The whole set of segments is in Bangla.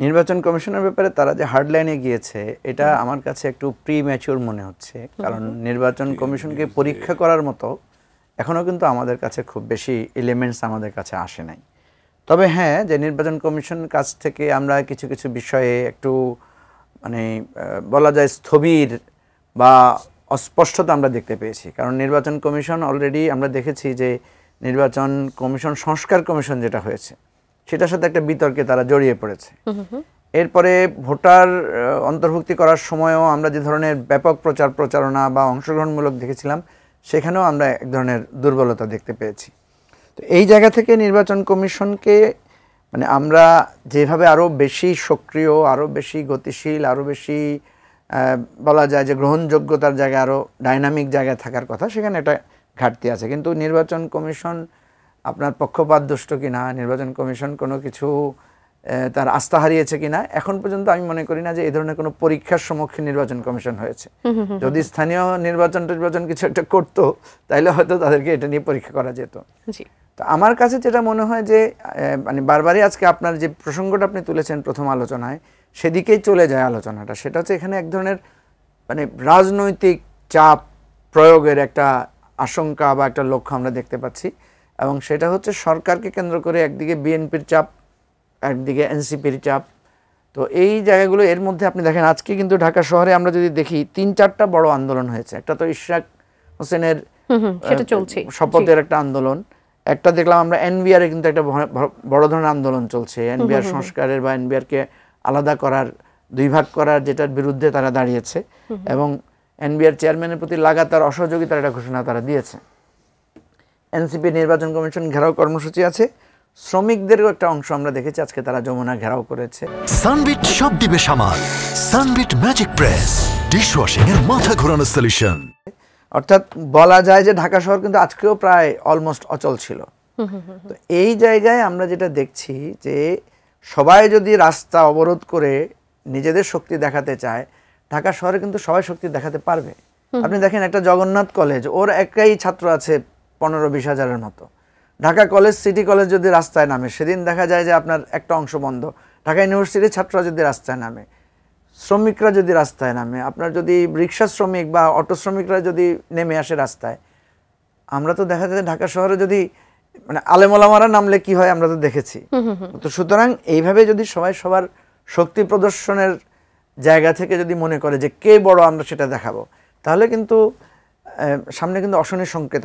নির্বাচন কমিশনের ব্যাপারে তারা যে হার্ডলাইনে গিয়েছে এটা আমার কাছে একটু প্রি ম্যাচিউর মনে হচ্ছে, কারণ নির্বাচন কমিশনকে পরীক্ষা করার মতো এখনো কিন্তু আমাদের কাছে খুব বেশি এলিমেন্টস আমাদের কাছে আসে নাই। তবে হ্যাঁ, যে নির্বাচন কমিশনের কাছ থেকে আমরা কিছু কিছু বিষয়ে একটু মানে বলা যায় স্থবির বা অস্পষ্টতা আমরা দেখতে পেয়েছি। কারণ নির্বাচন কমিশন অলরেডি আমরা দেখেছি যে নির্বাচন কমিশন সংস্কার কমিশন যেটা হয়েছে সেটার সাথে একটা বিতর্কে তারা জড়িয়ে পড়েছে। এরপরে ভোটার অন্তর্ভুক্তি করার সময়ও আমরা যে ধরনের ব্যাপক প্রচারণা বা অংশগ্রহণমূলক দেখেছিলাম সেখানেও আমরা এক ধরনের দুর্বলতা দেখতে পেয়েছি। তো এই জায়গা থেকে নির্বাচন কমিশনকে মানে আমরা যেভাবে আরও বেশি সক্রিয়, আরও বেশি গতিশীল, আরও বেশি বলা যায় যে গ্রহণযোগ্যতার জায়গায় আরও ডাইনামিক জায়গায় থাকার কথা, সেখানে একটা ঘাটতি আছে। কিন্তু নির্বাচন কমিশন আপনার পক্ষপাতদুষ্ট কিনা, নির্বাচন কমিশন কোনো কিছু তার আস্থা হারিয়েছে কিনা, এখন পর্যন্ত আমি মনে করি না যে এই ধরনের কোনো পরীক্ষার সম্মুখীন নির্বাচন কমিশন হয়েছে। যদি স্থানীয় নির্বাচন কিছু একটা করতো তাহলে হয়তো তাদেরকে এটা নিয়ে পরীক্ষা করা যেত। তো আমার কাছে যেটা মনে হয় যে মানে বারবারই আজকে আপনার যে প্রসঙ্গটা আপনি তুলেছেন প্রথম আলোচনায় সেদিকেই চলে যায় আলোচনাটা, সেটা হচ্ছে এখানে এক ধরনের মানে রাজনৈতিক চাপ প্রয়োগের একটা আশঙ্কা বা একটা লক্ষ্য আমরা দেখতে পাচ্ছি, এবং সেটা হচ্ছে সরকারকে কেন্দ্র করে একদিকে বিএনপির চাপ, একদিকে এনসিপির চাপ। তো এই জায়গাগুলো এর মধ্যে আপনি দেখেন আজকে কিন্তু ঢাকা শহরে আমরা যদি দেখি ৩-৪টা বড় আন্দোলন হয়েছে। একটা তো ইশরাক হোসেনের শপথের একটা আন্দোলন, একটা দেখলাম আমরা এনবিআর কিন্তু একটা বড় ধরনের আন্দোলন চলছে, এনবিআর সংস্কারের বা এনবিআরকে আলাদা করার, দুই ভাগ করার যেটার বিরুদ্ধে তারা দাঁড়িয়েছে, এবং এনবিআর চেয়ারম্যানের প্রতি লাগাতার অসহযোগিতার একটা ঘোষণা তারা দিয়েছে। এনসিপি নির্বাচন কমিশন ঘেরাও কর্মসূচি আছে, শ্রমিকদেরও একটা অংশ আমরা দেখেছি আজকে তারা যমুনা ঘেরাও করেছে। সানবিট সব দিবে সামাল, সানবিট ম্যাজিক প্রেস ডিশওয়াশিং এর মাথা ঘোরানো সলিউশন। অর্থাৎ বলা যায় যে ঢাকা শহর কিন্তু আজকেও প্রায় অলমোস্ট অচল ছিল। তো এই জায়গায় আমরা যেটা দেখছি যে সবাই যদি রাস্তা অবরোধ করে নিজেদের শক্তি দেখাতে চায়, ঢাকা শহরে কিন্তু সবাই শক্তি দেখাতে পারবে। আপনি দেখেন একটা জগন্নাথ কলেজ, ওর একাই ছাত্র আছে 15-20 হাজারের মতো। ঢাকা কলেজ, সিটি কলেজ যদি রাস্তায় নামে, সেদিন দেখা যায় যে আপনার একটা অংশ বন্ধ। ঢাকা ইউনিভার্সিটির ছাত্ররা যদি রাস্তায় নামে, শ্রমিকরা যদি রাস্তায় নামে, আপনার যদি রিক্সা শ্রমিক বা অটো শ্রমিকরা যদি নেমে আসে রাস্তায়, আমরা তো দেখা যায় ঢাকা শহরে যদি মানে আলেমোলামারা নামলে কি হয় আমরা তো দেখেছি। তো সুতরাং এইভাবে যদি সবাই সবার শক্তি প্রদর্শনের জায়গা থেকে যদি মনে করে যে কে বড় আমরা সেটা দেখাবো, তাহলে কিন্তু সামনে কিন্তু অশনির সংকেত,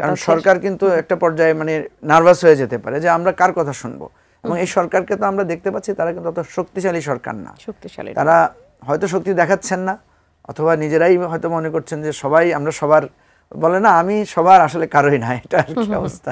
কারণ সরকার কিন্তু একটা পর্যায়ে মানে নার্ভাস হয়ে যেতে পারে যে আমরা কার কথা শুনবো। এবং এই সরকারকে তো আমরা দেখতে পাচ্ছি তারা কিন্তু অত শক্তিশালী সরকার না, তারা হয়তো শক্তি দেখাচ্ছেন না, অথবা নিজেরাই হয়তো মনে করছেন যে সবাই আমরা সবার বলে না, আমি সবার আসলে কারোই না, এটা আর কি অবস্থা।